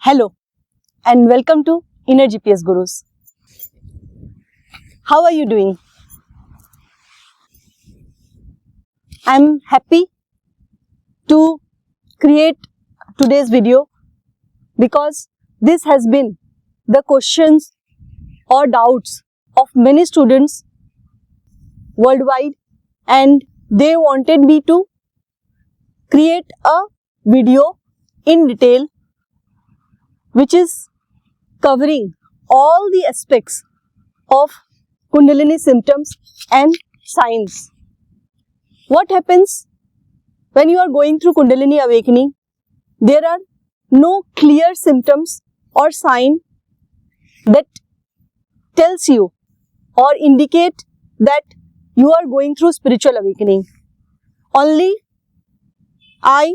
Hello and welcome to Inner GPS Gurus. How are you doing? I'm happy to create today's video because this has been the questions or doubts of many students worldwide, and they wanted me to create a video in detail which is covering all the aspects of Kundalini symptoms and signs. What happens when you are going through Kundalini awakening? There are no clear symptoms or sign that tells you or indicate that you are going through spiritual awakening. Only I,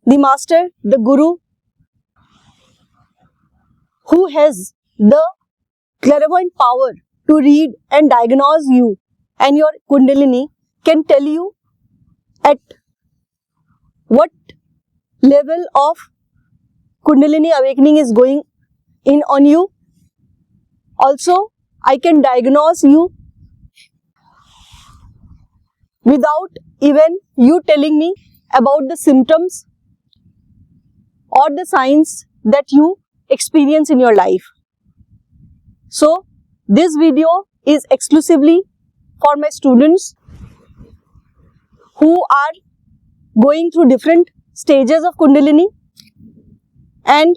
the master, the guru, who has the clairvoyant power to read and diagnose you and your Kundalini, can tell you at what level of Kundalini awakening is going in on you. Also, I can diagnose you without even you telling me about the symptoms or the signs that you experience in your life. So, this video is exclusively for my students who are going through different stages of Kundalini, and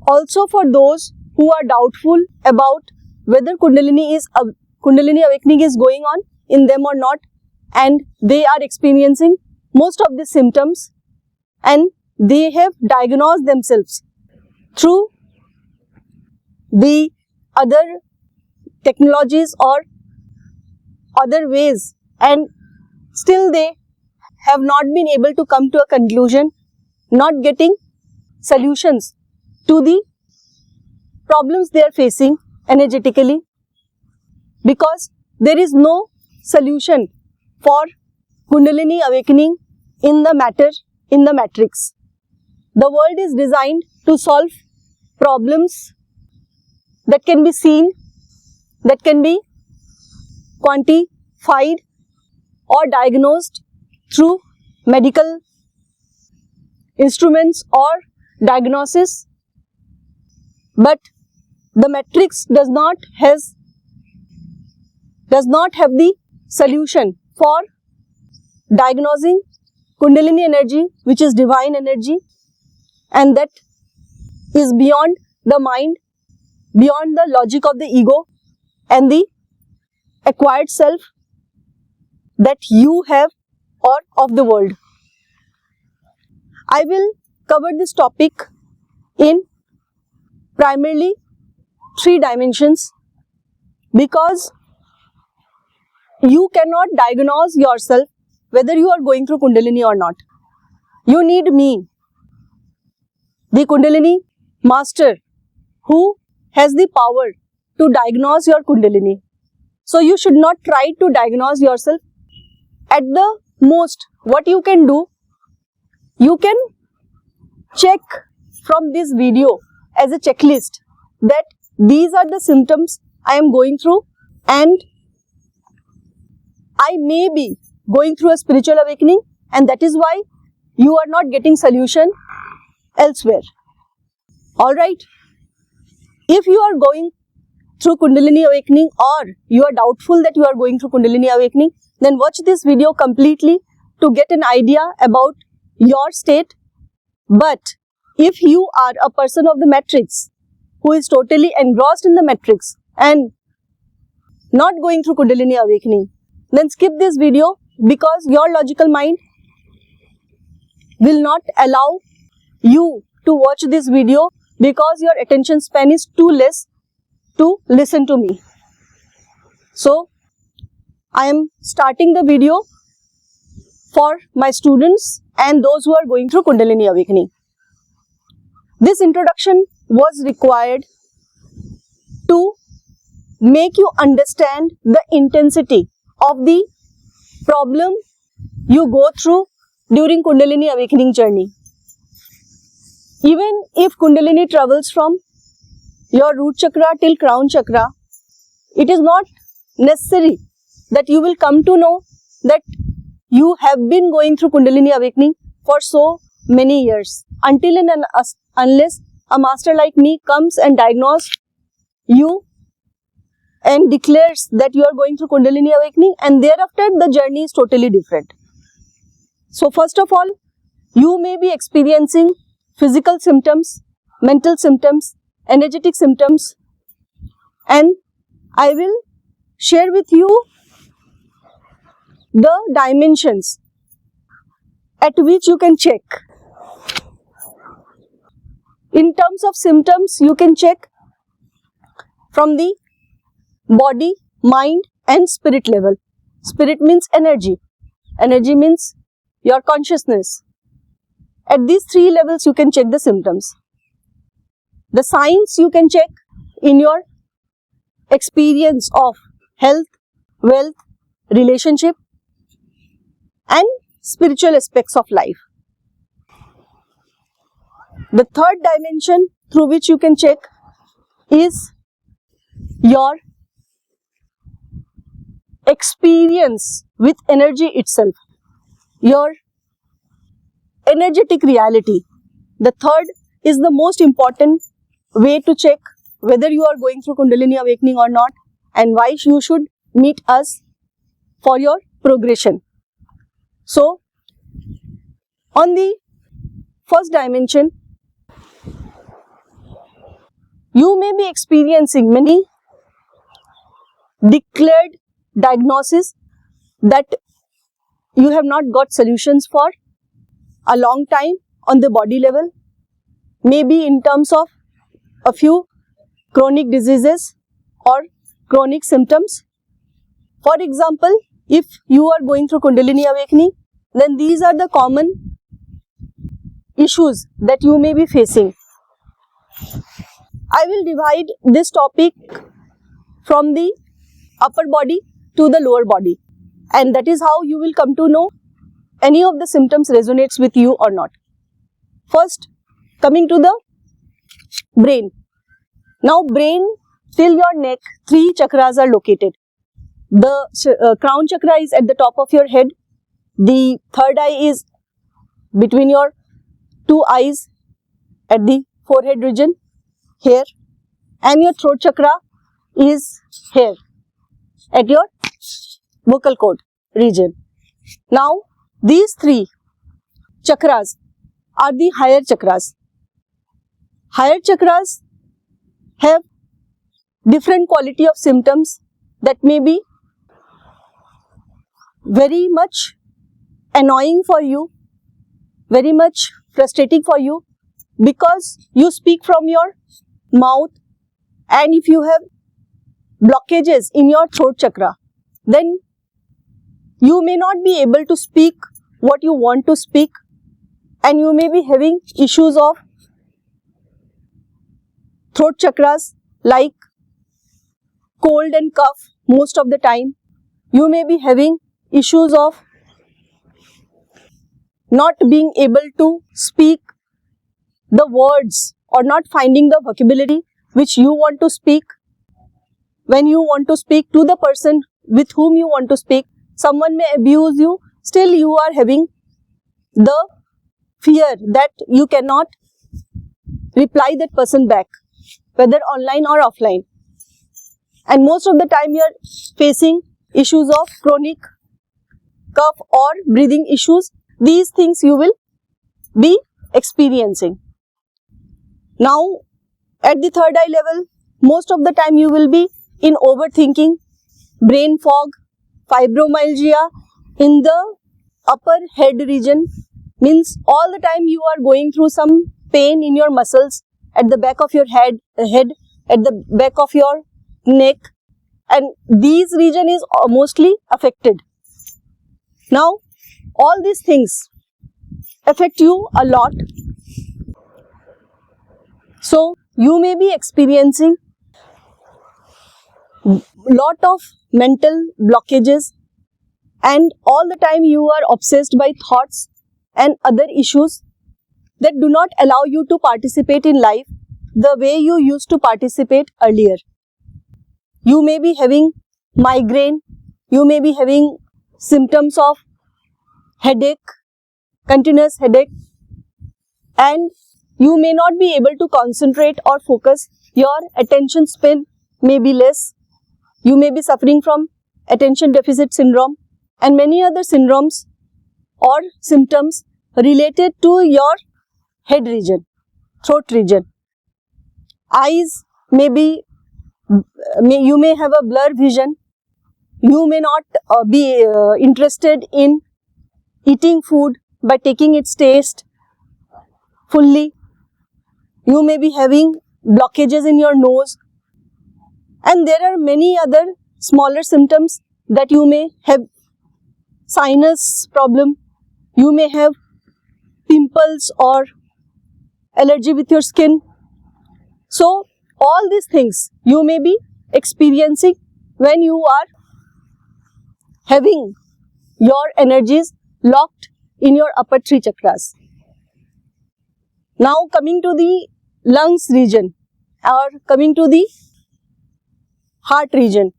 also for those who are doubtful about whether Kundalini awakening is going on in them or not, and they are experiencing most of the symptoms and they have diagnosed themselves through the other technologies or other ways, and still they have not been able to come to a conclusion, not getting solutions to the problems they are facing energetically, because there is no solution for Kundalini awakening in the matter, in the matrix. The world is designed to solve problems that can be seen, that can be quantified or diagnosed through medical instruments or diagnosis, but the matrix does not have the solution for diagnosing Kundalini energy, which is divine energy, and that is beyond the mind, beyond the logic of the ego and the acquired self that you have or of the world. I will cover this topic in primarily 3 dimensions, because you cannot diagnose yourself whether you are going through Kundalini or not. You need me, the Kundalini master, who has the power to diagnose your Kundalini. So you should not try to diagnose yourself. At the most, what you can do, you can check from this video as a checklist that these are the symptoms I am going through, and I may be going through a spiritual awakening, and that is why you are not getting solution elsewhere. Alright? If you are going through Kundalini awakening, or you are doubtful that you are going through Kundalini awakening, then watch this video completely to get an idea about your state. But if you are a person of the matrix who is totally engrossed in the matrix and not going through Kundalini awakening, then skip this video, because your logical mind will not allow you to watch this video, because your attention span is too less to listen to me. So, I am starting the video for my students and those who are going through Kundalini awakening. This introduction was required to make you understand the intensity of the problem you go through during Kundalini awakening journey. Even if Kundalini travels from your root chakra till crown chakra, it is not necessary that you will come to know that you have been going through Kundalini awakening for so many years, until and unless a master like me comes and diagnoses you and declares that you are going through Kundalini awakening, and thereafter the journey is totally different. So first of all, you may be experiencing physical symptoms, mental symptoms, energetic symptoms, and I will share with you the dimensions at which you can check. In terms of symptoms, you can check from the body, mind and spirit level. Spirit means energy. Energy means your consciousness. At these three levels you can check the symptoms. The signs you can check in your experience of health, wealth, relationship and spiritual aspects of life. The third dimension through which you can check is your experience with energy itself, your energetic reality. The third is the most important way to check whether you are going through Kundalini awakening or not, and why you should meet us for your progression. So, on the first dimension, you may be experiencing many declared diagnoses that you have not got solutions for a long time on the body level, maybe in terms of a few chronic diseases or chronic symptoms. For example, if you are going through Kundalini awakening, then these are the common issues that you may be facing. I will divide this topic from the upper body to the lower body, and that is how you will come to know any of the symptoms resonates with you or not. First, coming to the brain. Now, brain till your neck, 3 chakras are located. The crown chakra is at the top of your head. The third eye is between your 2 eyes at the forehead region, here, and your throat chakra is here at your vocal cord region. Now, these 3 chakras are the higher chakras. Higher chakras have different quality of symptoms that may be very much annoying for you, very much frustrating for you, because you speak from your mouth, and if you have blockages in your throat chakra, then you may not be able to speak what you want to speak, and you may be having issues of throat chakras like cold and cough most of the time. You may be having issues of not being able to speak the words or not finding the vocabulary which you want to speak. When you want to speak to the person with whom you want to speak, someone may abuse you, still you are having the fear that you cannot reply that person back, whether online or offline. And most of the time you are facing issues of chronic cough or breathing issues. These things you will be experiencing. Now, at the third eye level, most of the time you will be in overthinking, brain fog, fibromyalgia in the upper head region, means all the time you are going through some pain in your muscles at the back of your head, at the back of your neck, and these region is mostly affected. Now, all these things affect you a lot. So, you may be experiencing lot of mental blockages, and all the time you are obsessed by thoughts and other issues that do not allow you to participate in life the way you used to participate earlier. You may be having migraine, you may be having symptoms of headache, continuous headache, and you may not be able to concentrate or focus. Your attention span may be less. You may be suffering from attention deficit syndrome and many other syndromes or symptoms related to your head region, throat region. Eyes you may have a blur vision. You may not be interested in eating food by taking its taste fully. You may be having blockages in your nose, and there are many other smaller symptoms that you may have sinus problem, you may have pimples or allergy with your skin. So all these things you may be experiencing when you are having your energies locked in your upper three chakras. Now coming to the lungs region or coming to the heart region,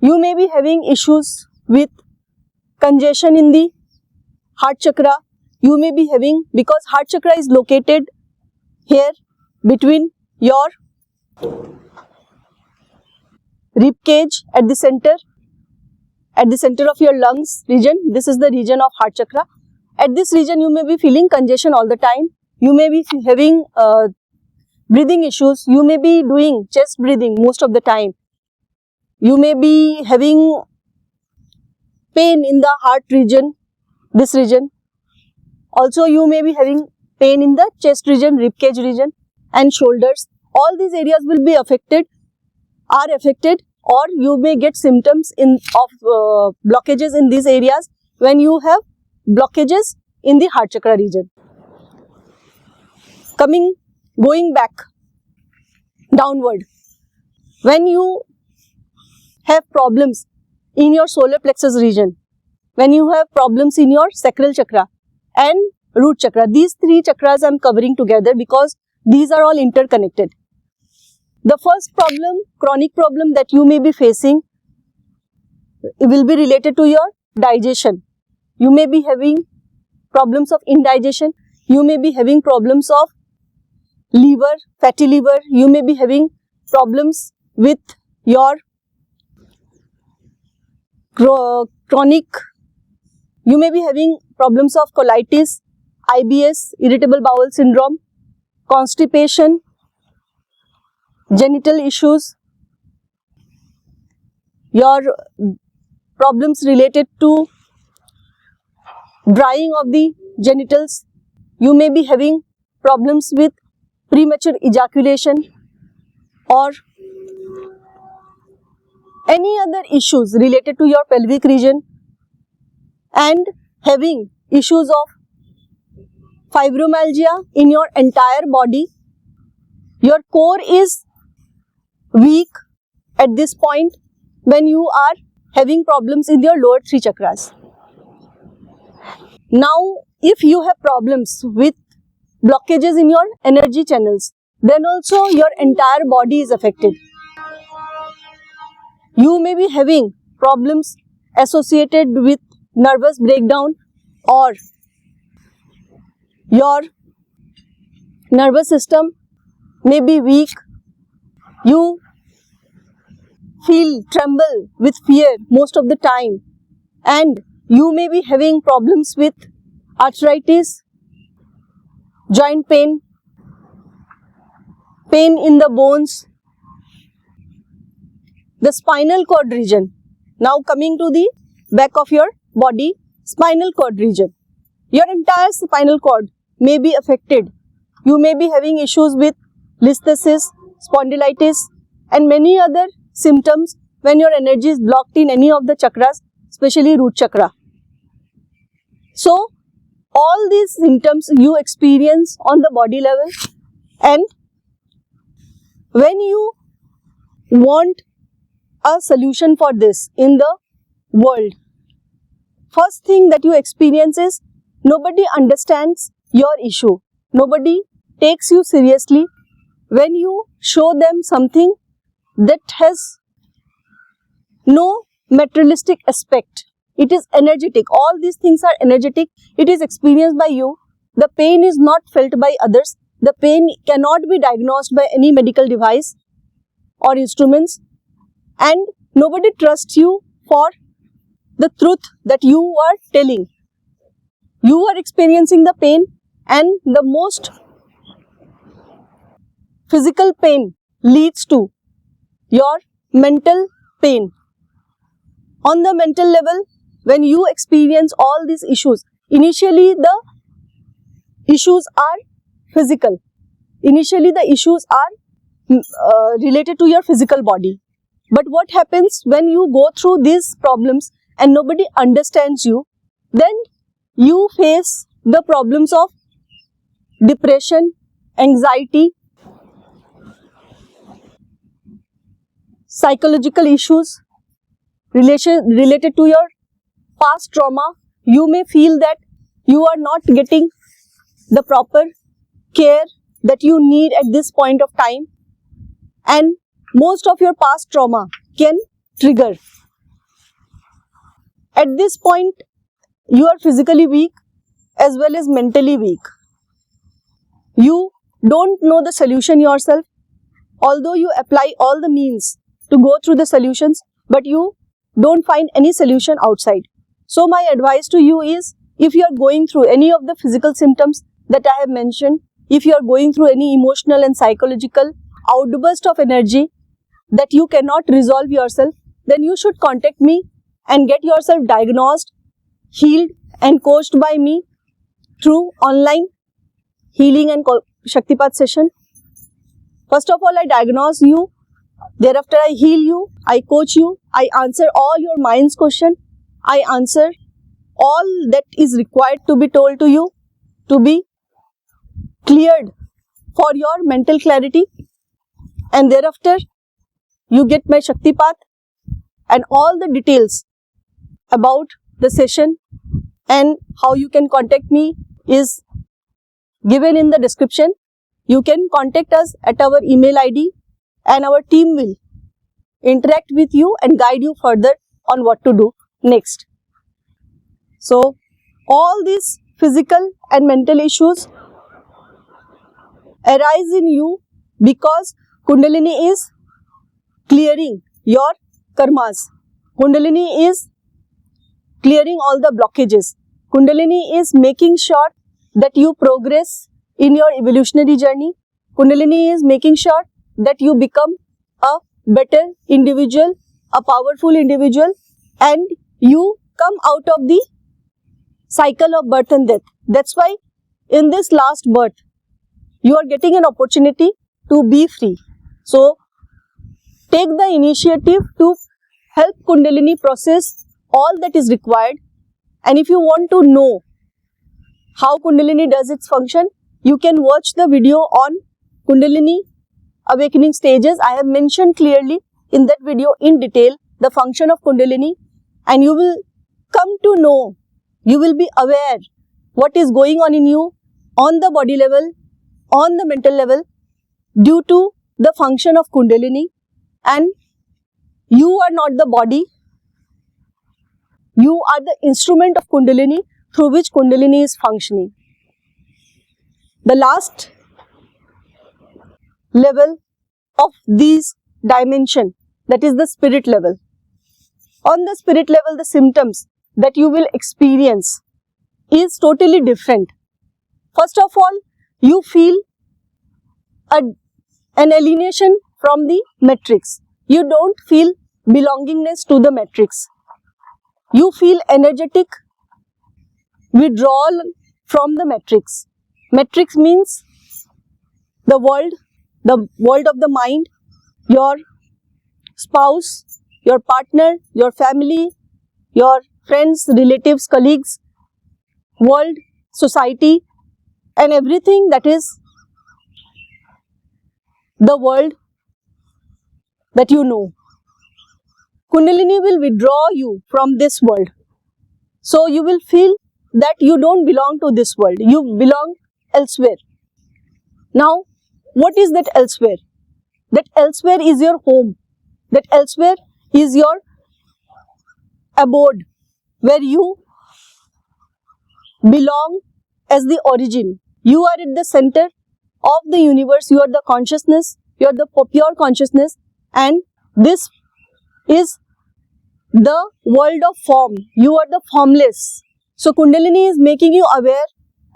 you may be having issues with congestion in the heart chakra. You may be having, because heart chakra is located here between your rib cage at the center of your lungs region. This is the region of heart chakra. At this region you may be feeling congestion all the time. You may be having breathing issues. You may be doing chest breathing most of the time. You may be having pain in the heart region, this region. Also you may be having pain in the chest region, rib cage region and shoulders. All these areas will be affected, are affected, or you may get symptoms of blockages in these areas when you have blockages in the heart chakra region. Going back downward, when you have problems in your solar plexus region, when you have problems in your sacral chakra and root chakra, these three chakras I am covering together because these are all interconnected. The first problem, chronic problem that you may be facing, will be related to your digestion. You may be having problems of indigestion. You may be having problems of liver, fatty liver. You may be having problems with your chronic. You may be having problems of colitis, IBS, irritable bowel syndrome, constipation, genital issues, your problems related to drying of the genitals. You may be having problems with premature ejaculation or any other issues related to your pelvic region, and having issues of fibromyalgia in your entire body. Your core is weak at this point when you are having problems in your lower three chakras. Now, if you have problems with blockages in your energy channels, then also your entire body is affected. You may be having problems associated with nervous breakdown, or your nervous system may be weak. You tremble with fear most of the time, and you may be having problems with arthritis, joint pain, pain in the bones, the spinal cord region. Now coming to the back of your body, spinal cord region. Your entire spinal cord may be affected. You may be having issues with listhesis, spondylitis and many other symptoms when your energy is blocked in any of the chakras, especially root chakra. So all these symptoms you experience on the body level, and when you want a solution for this in the world, first thing that you experience is nobody understands your issue. nobody takes you seriously when you show them something that has no materialistic aspect. It is energetic. All these things are energetic. It is experienced by you. The pain is not felt by others. The pain cannot be diagnosed by any medical device or instruments, and nobody trusts you for the truth that you are telling. You are experiencing the pain, and the most physical pain leads to your mental pain. On the mental level, when you experience all these issues, initially the issues are physical. Initially the issues are related to your physical body. But what happens when you go through these problems and nobody understands you? Then you face the problems of depression, anxiety, psychological issues related to your past trauma. You may feel that you are not getting the proper care that you need at this point of time, and most of your past trauma can trigger. At this point, you are physically weak as well as mentally weak. You don't know the solution yourself, although you apply all the means to go through the solutions, but you don't find any solution outside. So my advice to you is, if you are going through any of the physical symptoms that I have mentioned, if you are going through any emotional and psychological outburst of energy that you cannot resolve yourself, then you should contact me and get yourself diagnosed, healed and coached by me through online healing and Shaktipat session. First of all, I diagnose you. Thereafter, I heal you, I coach you, I answer all your mind's question, I answer all that is required to be told to you, to be cleared for your mental clarity, and thereafter you get my Shaktipat, and all the details about the session and how you can contact me is given in the description. You can contact us at our email ID, and our team will interact with you and guide you further on what to do next. So, all these physical and mental issues arise in you because Kundalini is clearing your karmas. Kundalini is clearing all the blockages. Kundalini is making sure that you progress in your evolutionary journey. Kundalini is making sure that you become a better individual, a powerful individual, and you come out of the cycle of birth and death. That's why in this last birth, you are getting an opportunity to be free. So, take the initiative to help Kundalini process all that is required. And if you want to know how Kundalini does its function, you can watch the video on Kundalini awakening stages. I have mentioned clearly in that video in detail the function of Kundalini, and you will come to know, you will be aware what is going on in you on the body level, on the mental level, due to the function of Kundalini. And you are not the body, you are the instrument of Kundalini through which Kundalini is functioning. The last level of these dimension, that is the spirit level. On the spirit level, the symptoms that you will experience is totally different. First of all, you feel an alienation from the matrix. You don't feel belongingness to the matrix. You feel energetic withdrawal from the matrix. Matrix means the world of the mind, your spouse, your partner, your family, your friends, relatives, colleagues, world, society, and everything that is the world that you know. Kundalini will withdraw you from this world. So you will feel that you don't belong to this world, you belong elsewhere. Now, what is that elsewhere? That elsewhere is your home. That elsewhere is your abode, where you belong as the origin. You are at the center of the universe. You are the consciousness. You are the pure consciousness, and this is the world of form. You are the formless. So Kundalini is making you aware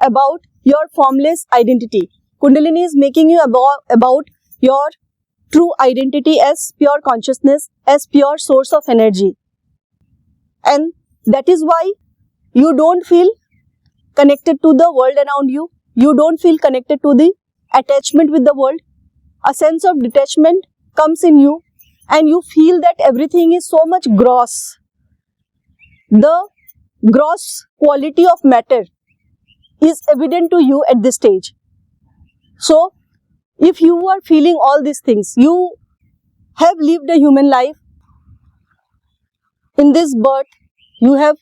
about your formless identity. Kundalini is making you about your true identity as pure consciousness, as pure source of energy. And that is why you don't feel connected to the world around you. You don't feel connected to the attachment with the world. A sense of detachment comes in you, and you feel that everything is so much gross. The gross quality of matter is evident to you at this stage. So, if you are feeling all these things, you have lived a human life. In this birth, you have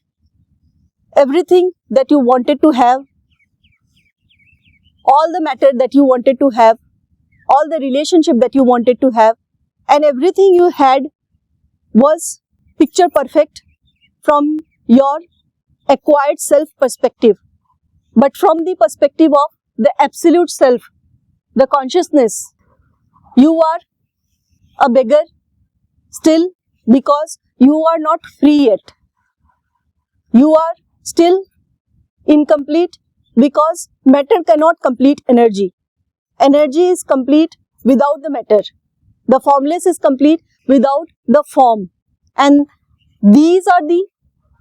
everything that you wanted to have, all the matter that you wanted to have, all the relationship that you wanted to have, and everything you had was picture perfect from your acquired self perspective. But from the perspective of the absolute self, the consciousness, you are a beggar still, because you are not free yet. You are still incomplete because matter cannot complete energy. Energy is complete without the matter. The formless is complete without the form. And these are the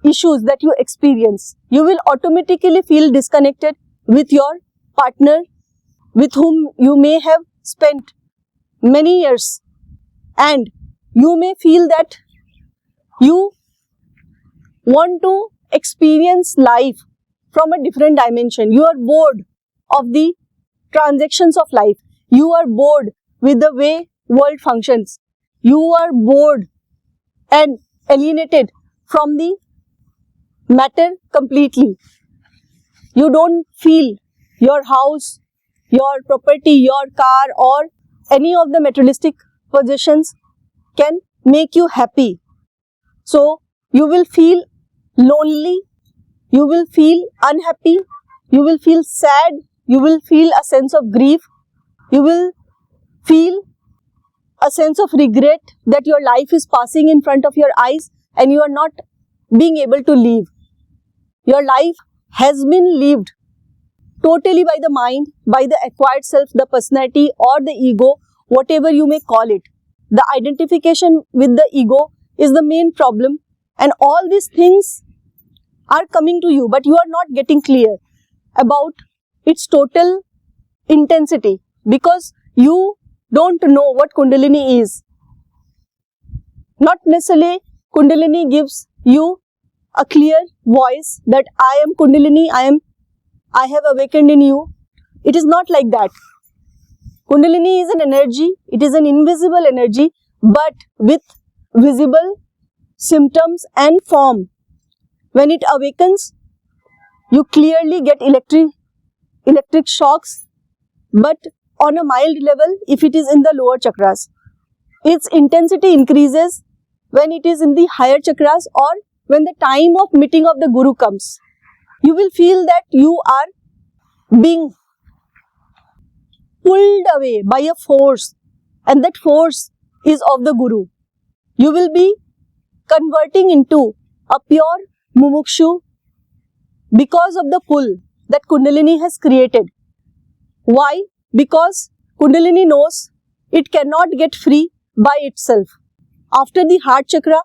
issues that you experience. You will automatically feel disconnected with your partner, with whom you may have spent many years, and you may feel that you want to experience life from a different dimension. You are bored of the transactions of life. You are bored with the way world functions. You are bored and alienated from the matter completely. You don't feel your house, your property, your car, or any of the materialistic possessions can make you happy. So you will feel lonely, you will feel unhappy, you will feel sad, you will feel a sense of grief, you will feel a sense of regret that your life is passing in front of your eyes and you are not being able to live. Your life has been lived totally by the mind, by the acquired self, the personality or the ego, whatever you may call it. The identification with the ego is the main problem, and all these things are coming to you, but you are not getting clear about its total intensity because you don't know what Kundalini is. Not necessarily Kundalini gives you a clear voice that I am Kundalini, I have awakened in you. It is not like that. Kundalini is an energy, it is an invisible energy, but with visible symptoms and form. When it awakens, you clearly get electric shocks, but on a mild level if it is in the lower chakras. Its intensity increases when it is in the higher chakras or when the time of meeting of the Guru comes. You will feel that you are being pulled away by a force, and that force is of the Guru. You will be converting into a pure mumukshu because of the pull that Kundalini has created. Why? Because Kundalini knows it cannot get free by itself. After the heart chakra,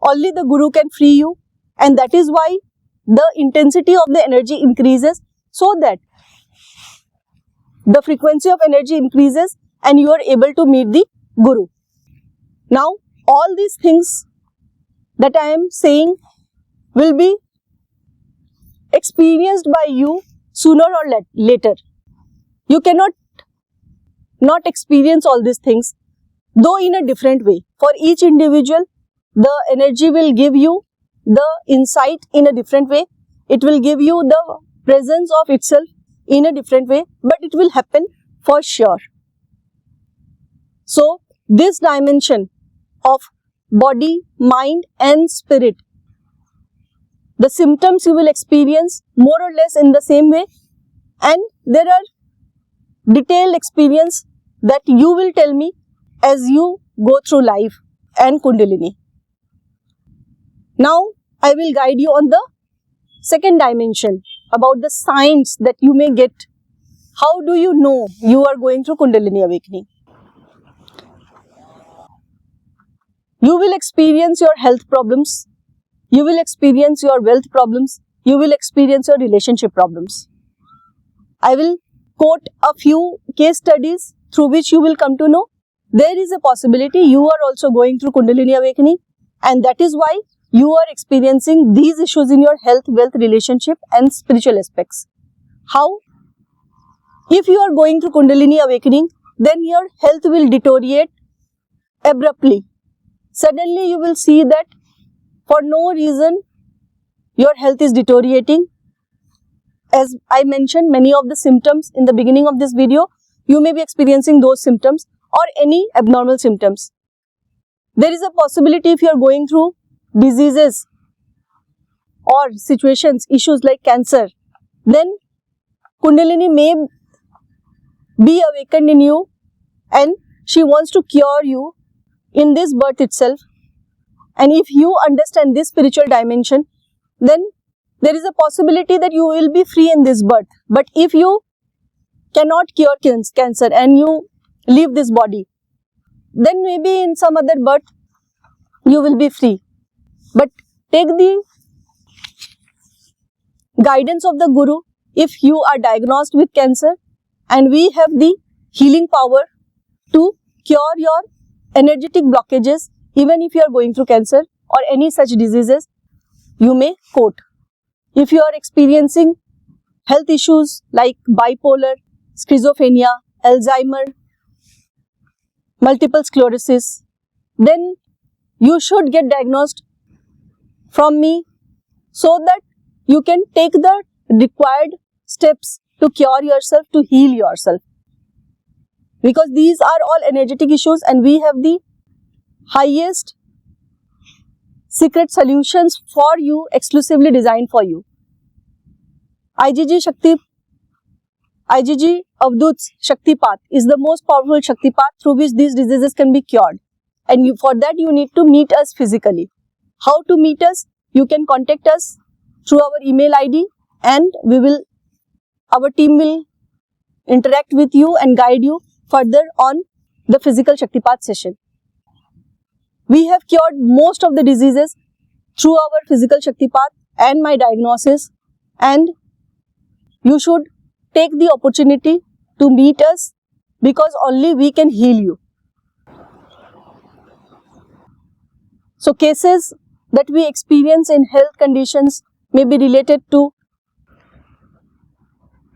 only the Guru can free you, and that is why the intensity of the energy increases, so that the frequency of energy increases and you are able to meet the Guru. Now, all these things that I am saying will be experienced by you sooner or later. You cannot not experience all these things, though in a different way. For each individual, the energy will give you the insight in a different way. It will give you the presence of itself in a different way, but it will happen for sure. So this dimension of body, mind and spirit, the symptoms you will experience more or less in the same way, and there are detailed experience that you will tell me as you go through life and Kundalini. Now I will guide you on the second dimension about the signs that you may get. How do you know you are going through Kundalini awakening? You will experience your health problems, you will experience your wealth problems, you will experience your relationship problems. I will quote a few case studies through which you will come to know there is a possibility you are also going through Kundalini awakening, and that is why you are experiencing these issues in your health, wealth, relationship and spiritual aspects. How? If you are going through Kundalini awakening, then your health will deteriorate abruptly. Suddenly you will see that for no reason your health is deteriorating. As I mentioned, many of the symptoms in the beginning of this video, you may be experiencing those symptoms or any abnormal symptoms. There is a possibility if you are going through diseases or situations, issues like cancer, then Kundalini may be awakened in you and she wants to cure you in this birth itself. And if you understand this spiritual dimension, then there is a possibility that you will be free in this birth. But if you cannot cure cancer and you leave this body, then maybe in some other birth you will be free. But take the guidance of the Guru if you are diagnosed with cancer, and we have the healing power to cure your energetic blockages even if you are going through cancer or any such diseases you may quote. If you are experiencing health issues like bipolar, schizophrenia, Alzheimer, multiple sclerosis, then you should get diagnosed from me so that you can take the required steps to cure yourself, to heal yourself. Because these are all energetic issues and we have the highest secret solutions for you, exclusively designed for you. IgG Avadut's Shaktipat is the most powerful Shaktipat through which these diseases can be cured. And for that you need to meet us physically. How to meet us? You can contact us through our email ID and our team will interact with you and guide you further on the physical Shaktipat session. We have cured most of the diseases through our physical Shaktipat and my diagnosis, and you should take the opportunity to meet us because only we can heal you. So cases that we experience in health conditions may be related to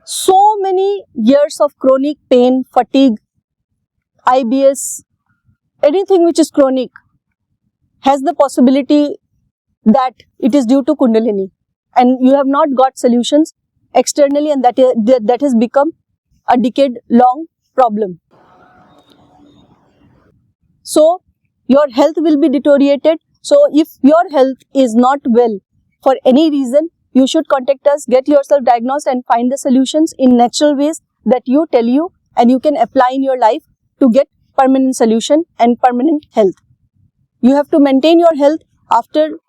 so many years of chronic pain, fatigue, IBS, anything which is chronic has the possibility that it is due to Kundalini and you have not got solutions externally, and that has become a decade-long problem. So your health will be deteriorated. So if your health is not well for any reason, you should contact us, get yourself diagnosed and find the solutions in natural ways that you tell you and you can apply in your life to get permanent solution and permanent health. You have to maintain your health after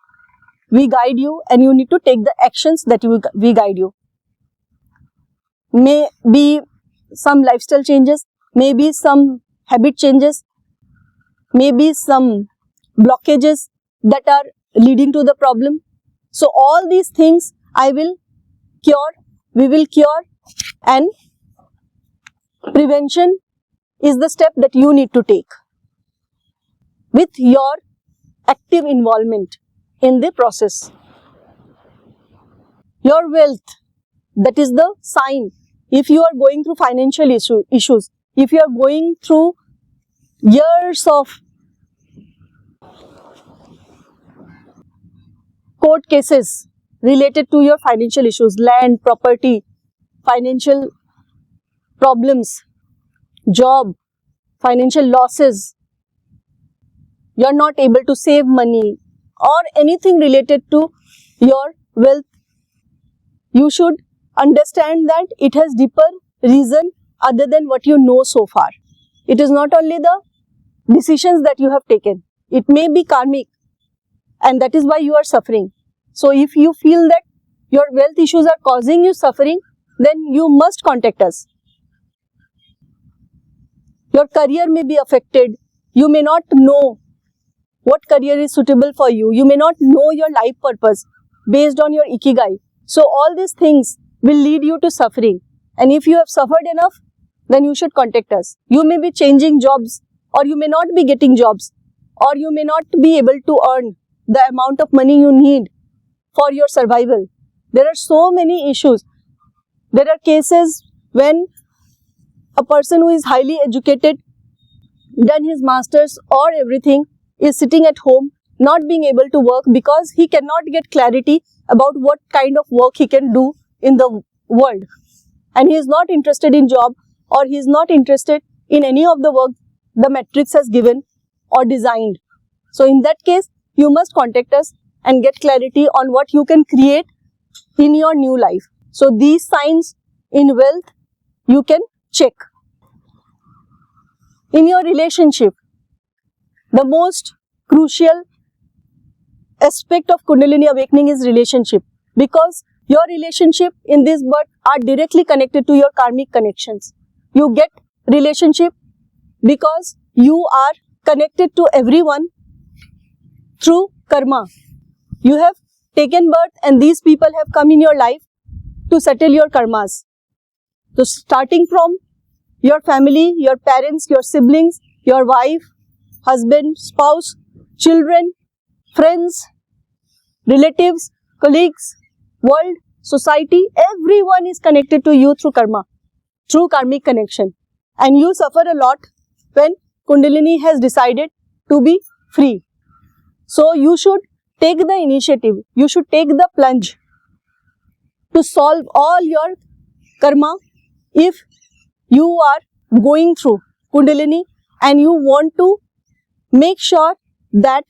we guide you, and you need to take the actions that we guide you. May be some lifestyle changes, maybe some habit changes, maybe some blockages that are leading to the problem. So all these things I will cure, we will cure, and prevention is the step that you need to take with your active involvement in the process. Your wealth, that is the sign. If you are going through financial issues, if you are going through years of court cases related to your financial issues, land, property, financial problems, job, financial losses, you're not able to save money, or anything related to your wealth, you should understand that it has deeper reason other than what you know so far. It is not only the decisions that you have taken, it may be karmic, and that is why you are suffering. So if you feel that your wealth issues are causing you suffering, then you must contact us. Your career may be affected. You may not know what career is suitable for you. You may not know your life purpose based on your ikigai. So all these things will lead you to suffering. And if you have suffered enough, then you should contact us. You may be changing jobs, or you may not be getting jobs, or you may not be able to earn the amount of money you need for your survival. There are so many issues. There are cases when a person who is highly educated, done his masters or everything, is sitting at home, not being able to work because he cannot get clarity about what kind of work he can do in the world. And he is not interested in job, or he is not interested in any of the work the matrix has given or designed. So in that case, you must contact us and get clarity on what you can create in your new life. So these signs in wealth you can check. In your relationship, the most crucial aspect of Kundalini awakening is relationship, because your relationship in this birth are directly connected to your karmic connections. You get relationship because you are connected to everyone through karma. You have taken birth and these people have come in your life to settle your karmas. So starting from your family, your parents, your siblings, your wife, husband, spouse, children, friends, relatives, colleagues, world, society, everyone is connected to you through karma, through karmic connection. And you suffer a lot when Kundalini has decided to be free. So you should take the initiative, you should take the plunge to solve all your karma. If you are going through Kundalini and you want to make sure that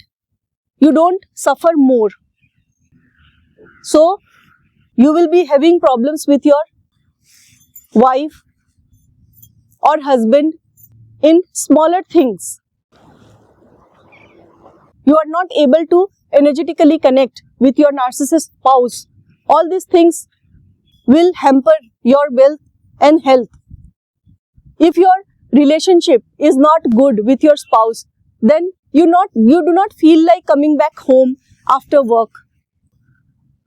you don't suffer more, so you will be having problems with your wife or husband in smaller things. You are not able to energetically connect with your narcissist spouse. All these things will hamper your wealth and health. If your relationship is not good with your spouse, then you do not feel like coming back home after work.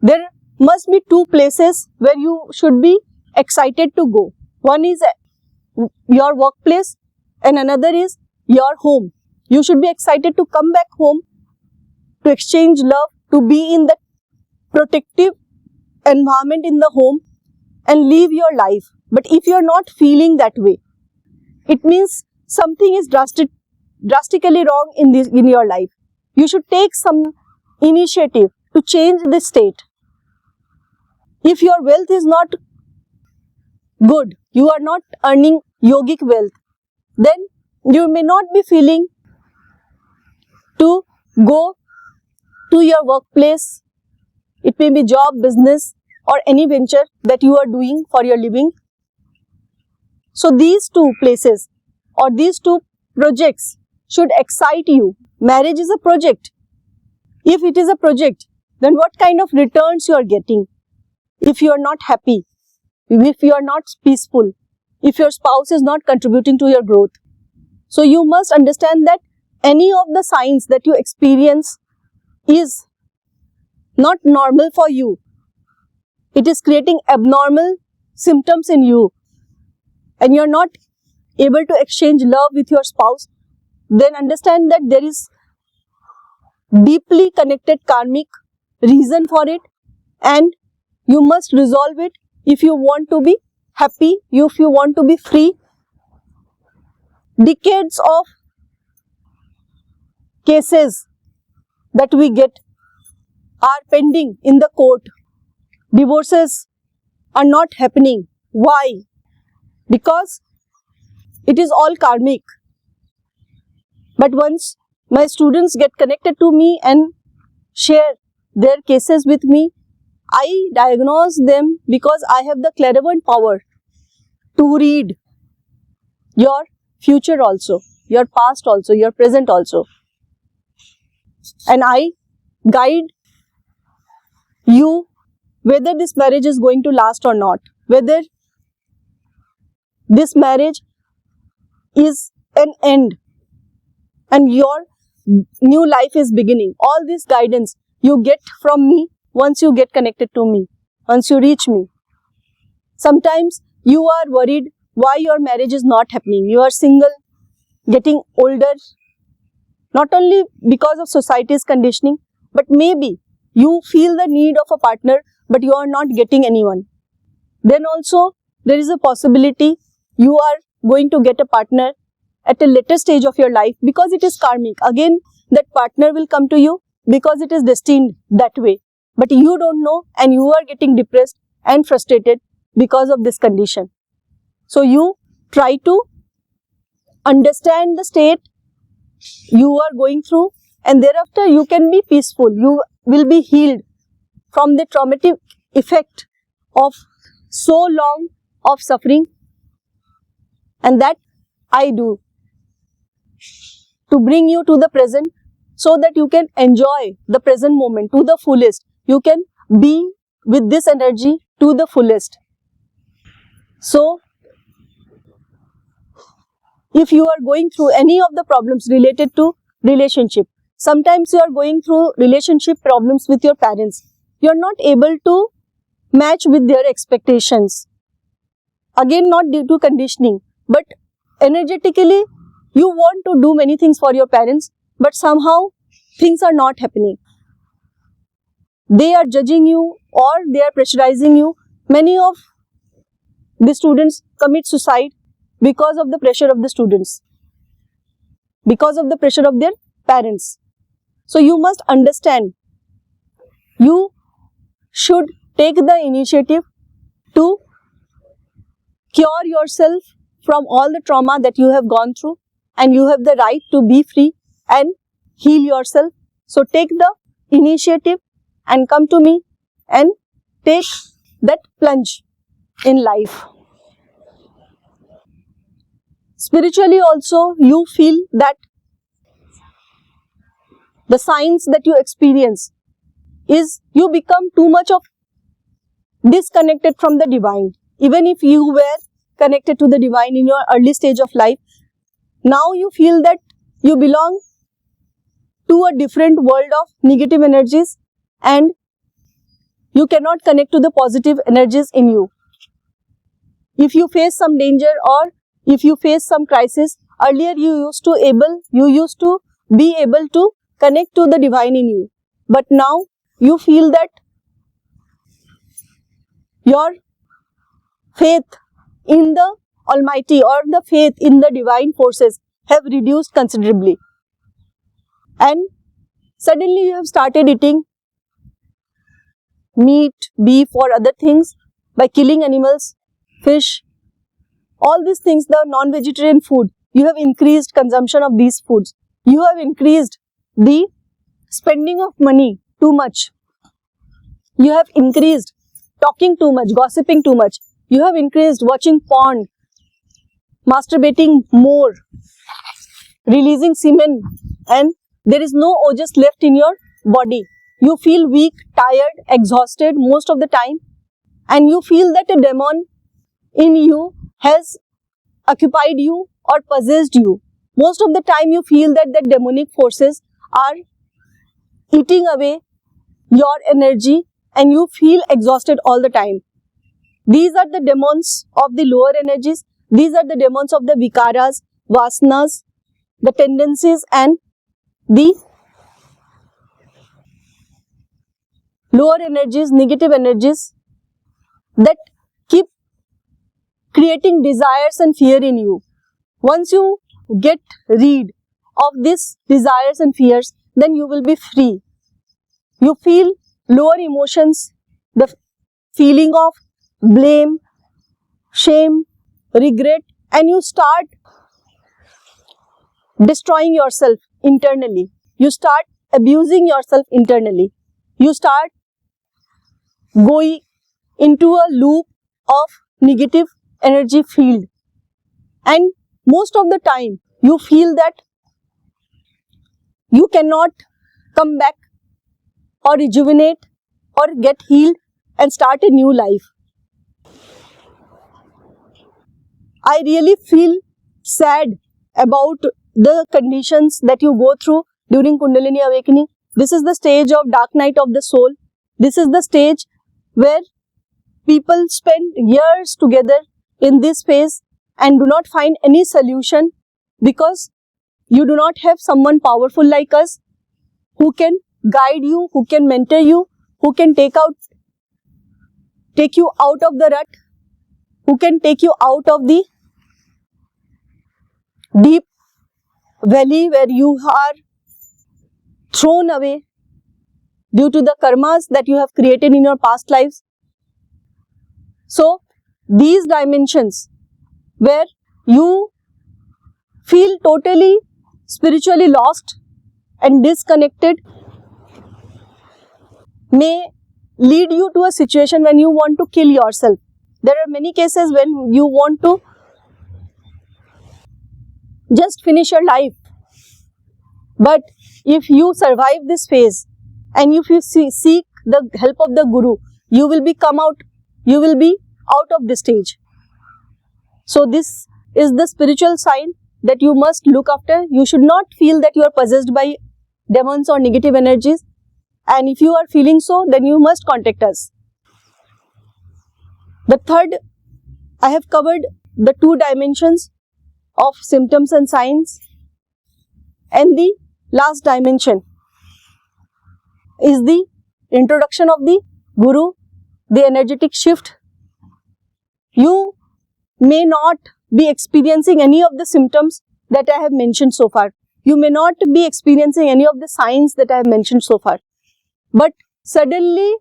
There must be two places where you should be excited to go. One is your workplace and another is your home. You should be excited to come back home, to exchange love, to be in that protective environment in the home and live your life. But if you are not feeling that way, it means something is drastically wrong in your life. You should take some initiative to change this state. If your wealth is not good, you are not earning yogic wealth, then you may not be feeling to go to your workplace. It may be job, business, or any venture that you are doing for your living. So these two places or these two projects should excite you. Marriage is a project. If it is a project, then what kind of returns you are getting? If you are not happy, if you are not peaceful, if your spouse is not contributing to your growth. So you must understand that any of the signs that you experience is not normal for you. It is creating abnormal symptoms in you, and you are not able to exchange love with your spouse. Then understand that there is deeply connected karmic reason for it, and you must resolve it if you want to be happy, if you want to be free. Decades of cases that we get are pending in the court. Divorces are not happening. Why? Because it is all karmic. But once my students get connected to me and share their cases with me, I diagnose them because I have the clairvoyant power to read your future also, your past also, your present also. And I guide you whether this marriage is going to last or not, whether this marriage is an end and your new life is beginning. All this guidance you get from me once you get connected to me, once you reach me. Sometimes you are worried why your marriage is not happening. You are single, getting older, not only because of society's conditioning, but maybe you feel the need of a partner, but you are not getting anyone. Then also there is a possibility you are going to get a partner at a later stage of your life because it is karmic. Again, that partner will come to you because it is destined that way. But you don't know and you are getting depressed and frustrated because of this condition. So you try to understand the state you are going through, and thereafter you can be peaceful. You will be healed from the traumatic effect of so long of suffering. And that I do to bring you to the present so that you can enjoy the present moment to the fullest. You can be with this energy to the fullest. So, if you are going through any of the problems related to relationship, sometimes you are going through relationship problems with your parents. You are not able to match with their expectations. Again, not due to conditioning, but energetically, you want to do many things for your parents, but somehow things are not happening. They are judging you or they are pressurizing you. Many of the students commit suicide because of the pressure of the students, because of the pressure of their parents. So you must understand, you should take the initiative to cure yourself from all the trauma that you have gone through, and you have the right to be free and heal yourself. So take the initiative and come to me and take that plunge in life. Spiritually also, you feel that the signs that you experience is you become too much of disconnected from the divine. Even if you were connected to the divine in your early stage of life, now you feel that you belong to a different world of negative energies and you cannot connect to the positive energies in you. If you face some danger or if you face some crisis, earlier you used to be able to connect to the divine in you. But now you feel that your faith in the Almighty or the faith in the divine forces have reduced considerably. And suddenly you have started eating meat, beef or other things by killing animals, fish, all these things, the non-vegetarian food. You have increased consumption of these foods. You have increased the spending of money too much. You have increased talking too much, gossiping too much. You have increased watching porn, masturbating more, releasing semen, and there is no ojas left in your body. You feel weak, tired, exhausted most of the time, and you feel that a demon in you has occupied you or possessed you. Most of the time you feel that the demonic forces are eating away your energy and you feel exhausted all the time. These are the demons of the lower energies. These are the demons of the vikaras, vasanas, the tendencies and the lower energies, negative energies that keep creating desires and fear in you. Once you get rid of these desires and fears, then you will be free. You feel lower emotions, the feeling of blame, shame, regret, and you start destroying yourself internally. You start abusing yourself internally. You start going into a loop of negative energy field. And most of the time, you feel that you cannot come back or rejuvenate or get healed and start a new life. I really feel sad about the conditions that you go through during Kundalini awakening. This is the stage of dark night of the soul. This is the stage where people spend years together in this phase and do not find any solution because you do not have someone powerful like us who can guide you, who can mentor you, who can take you out of the rut, who can take you out of the deep valley where you are thrown away due to the karmas that you have created in your past lives. So, these dimensions where you feel totally spiritually lost and disconnected may lead you to a situation when you want to kill yourself. There are many cases when you want to just finish your life. But if you survive this phase and if you seek the help of the Guru, you will be out of this stage. So this is the spiritual sign that you must look after. You should not feel that you are possessed by demons or negative energies. And if you are feeling so, then you must contact us. The third, I have covered the 2 dimensions of symptoms and signs. And the last dimension is the introduction of the Guru, the energetic shift. You may not be experiencing any of the symptoms that I have mentioned so far. You may not be experiencing any of the signs that I have mentioned so far. But suddenly,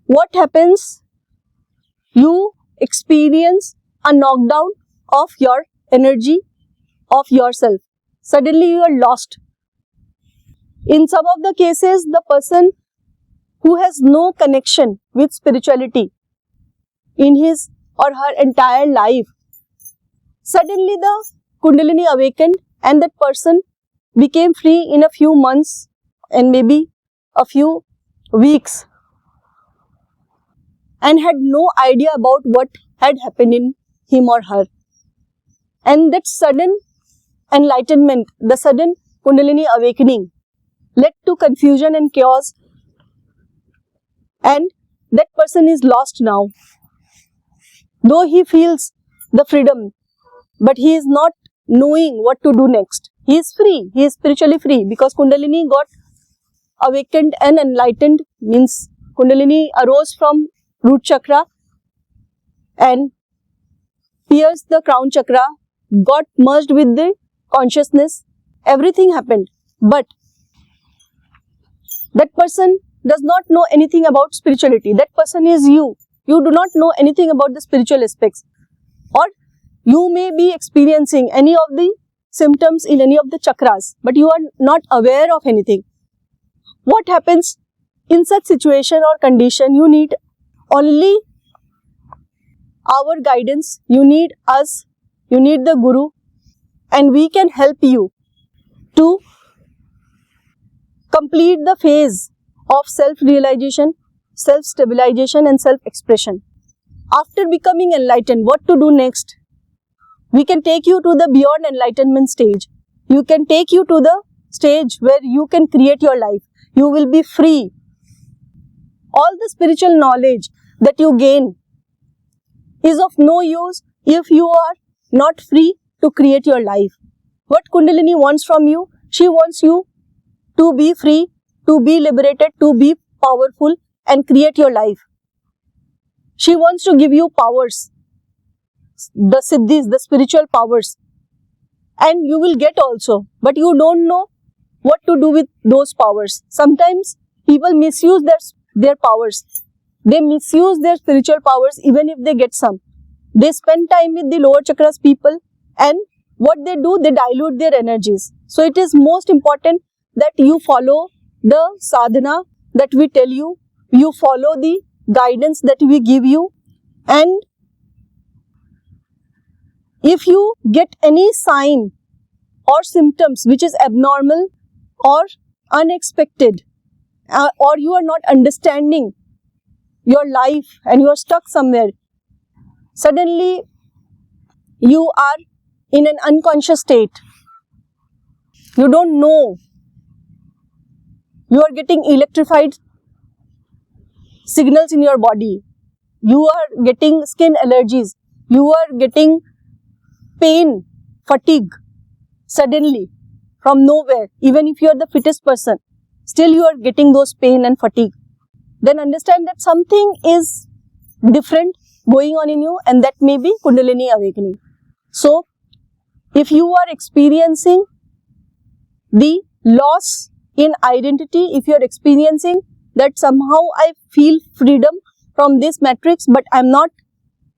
what happens? You experience a knockdown of your energy, of yourself. Suddenly, you are lost. In some of the cases, the person who has no connection with spirituality in his or her entire life, suddenly the Kundalini awakened and that person became free in a few months and maybe a few weeks and had no idea about what had happened in him or her. And that sudden enlightenment, the sudden Kundalini awakening led to confusion and chaos, and that person is lost now. Though he feels the freedom, but he is not knowing what to do next. He is free, he is spiritually free because Kundalini got awakened and enlightened, means Kundalini arose from root chakra and pierced the crown chakra, got merged with the consciousness. Everything happened, but that person does not know anything about spirituality. That person is you. You do not know anything about the spiritual aspects, or you may be experiencing any of the symptoms in any of the chakras, but you are not aware of anything. What happens in such situation or condition? You need only our guidance, you need us, you need the Guru, and we can help you to complete the phase of self-realization, self-stabilization and self-expression. After becoming enlightened, what to do next? We can take you to the beyond enlightenment stage. You can take you to the stage where you can create your life. You will be free. All the spiritual knowledge that you gain is of no use if you are not free to create your life. What Kundalini wants from you? She wants you to be free, to be liberated, to be powerful and create your life. She wants to give you powers, the siddhis, the spiritual powers, and you will get also, but you don't know what to do with those powers. Sometimes people misuse their powers. They misuse their spiritual powers even if they get some. They spend time with the lower chakras people and what they do, they dilute their energies. So it is most important that you follow the sadhana that we tell you, you follow the guidance that we give you, and if you get any sign or symptoms which is abnormal or unexpected, or you are not understanding your life and you are stuck somewhere, suddenly you are in an unconscious state, you don't know, you are getting electrified signals in your body, you are getting skin allergies, you are getting pain, fatigue, suddenly from nowhere, even if you are the fittest person, still you are getting those pain and fatigue, then understand that something is different going on in you, and that may be Kundalini awakening. So, if you are experiencing the loss in identity, if you are experiencing that somehow I feel freedom from this matrix but I am not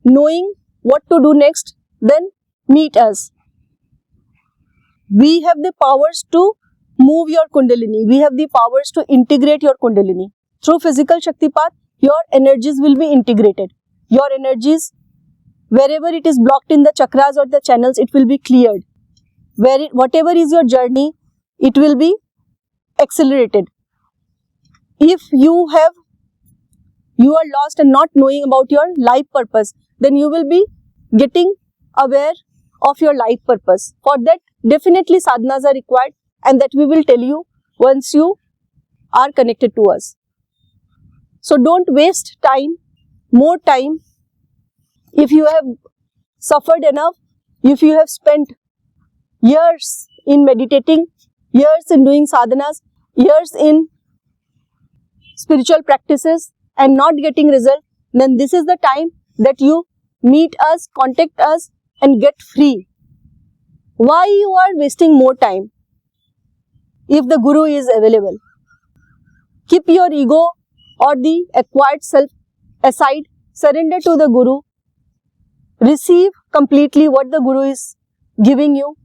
knowing what to do next, then meet us. We have the powers to move your Kundalini. We have the powers to integrate your Kundalini. Through physical Shaktipat, your energies will be integrated. Your energies, wherever it is blocked in the chakras or the channels, it will be cleared. Whatever is your journey, it will be accelerated. If you are lost and not knowing about your life purpose, then you will be getting aware of your life purpose. For that, definitely sadhanas are required, and that we will tell you once you are connected to us. So don't waste time, more time. If you have suffered enough, if you have spent years in meditating, years in doing sadhanas, years in spiritual practices and not getting result, then this is the time that you meet us, contact us and get free. Why you are wasting more time if the Guru is available? Keep your ego or the acquired self aside, surrender to the Guru, receive completely what the Guru is giving you,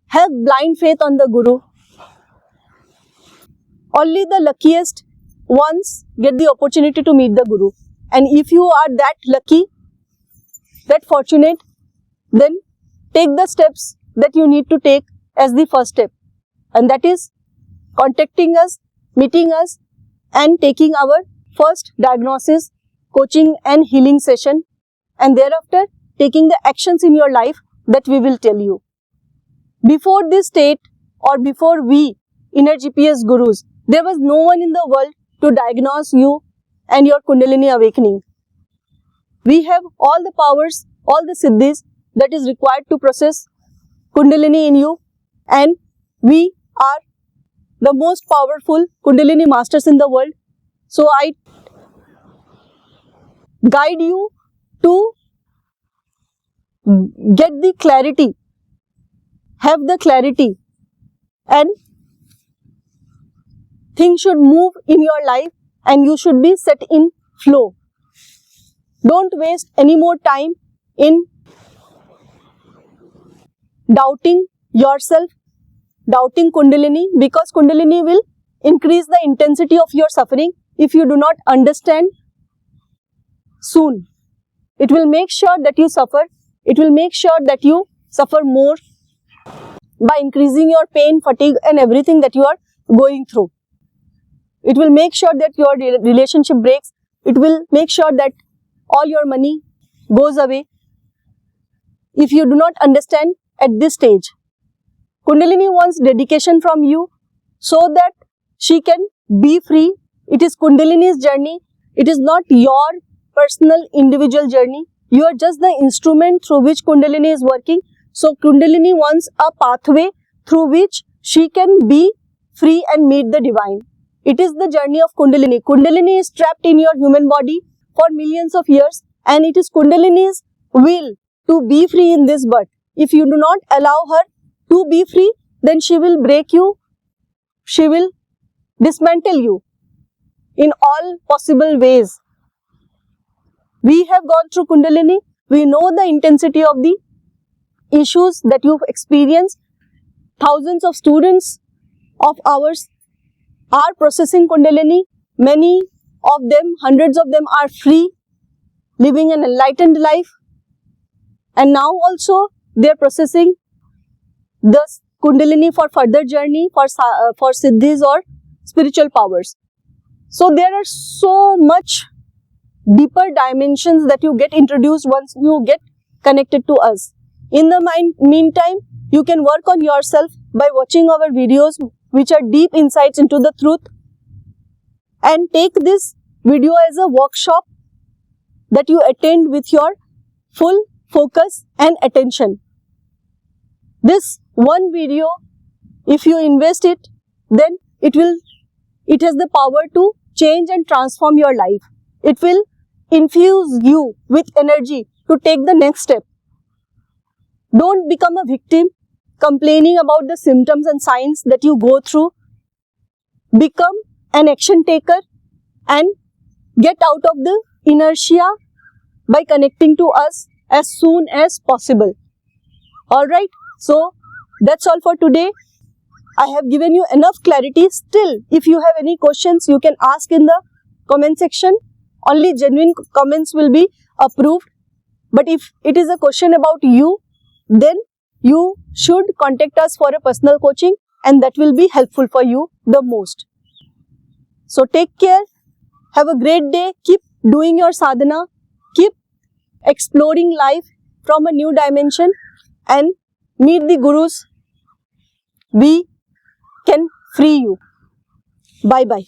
have blind faith on the Guru. Only the luckiest ones get the opportunity to meet the Guru, and if you are that lucky, that fortunate, then take the steps that you need to take as the first step, and that is contacting us, meeting us and taking our first diagnosis, coaching and healing session, and thereafter taking the actions in your life that we will tell you. Before this state, or before we, inner GPS gurus, there was no one in the world to diagnose you and your Kundalini awakening. We have all the powers, all the siddhis that is required to process Kundalini in you, and we are the most powerful Kundalini masters in the world. So I guide you to get the clarity, have the clarity, and things should move in your life and you should be set in flow. Don't waste any more time in doubting yourself, doubting Kundalini, because Kundalini will increase the intensity of your suffering if you do not understand soon. It will make sure that you suffer. It will make sure that you suffer more by increasing your pain, fatigue and everything that you are going through. It will make sure that your relationship breaks. It will make sure that all your money goes away if you do not understand at this stage. Kundalini wants dedication from you so that she can be free. It is Kundalini's journey. It is not your personal individual journey. You are just the instrument through which Kundalini is working. So Kundalini wants a pathway through which she can be free and meet the divine. It is the journey of Kundalini. Kundalini is trapped in your human body for millions of years, and it is Kundalini's will to be free in this birth. If you do not allow her to be free, then she will break you, she will dismantle you in all possible ways. We have gone through Kundalini, we know the intensity of the issues that you've experienced. Thousands of students of ours are processing Kundalini. Many of them, hundreds of them are free, living an enlightened life. And now also they are processing the Kundalini for further journey, for siddhis or spiritual powers. So there are so much deeper dimensions that you get introduced once you get connected to us. In the meantime, you can work on yourself by watching our videos, which are deep insights into the truth, and take this video as a workshop that you attend with your full focus and attention. This one video, if you invest it, then it has the power to change and transform your life. It will infuse you with energy to take the next step. Don't become a victim complaining about the symptoms and signs that you go through. Become an action taker and get out of the inertia by connecting to us as soon as possible. Alright, so that's all for today. I have given you enough clarity. Still, if you have any questions, you can ask in the comment section. Only genuine comments will be approved. But if it is a question about you, then you should contact us for a personal coaching, and that will be helpful for you the most. So take care. Have a great day. Keep doing your sadhana. Keep exploring life from a new dimension and meet the gurus. We can free you. Bye-bye.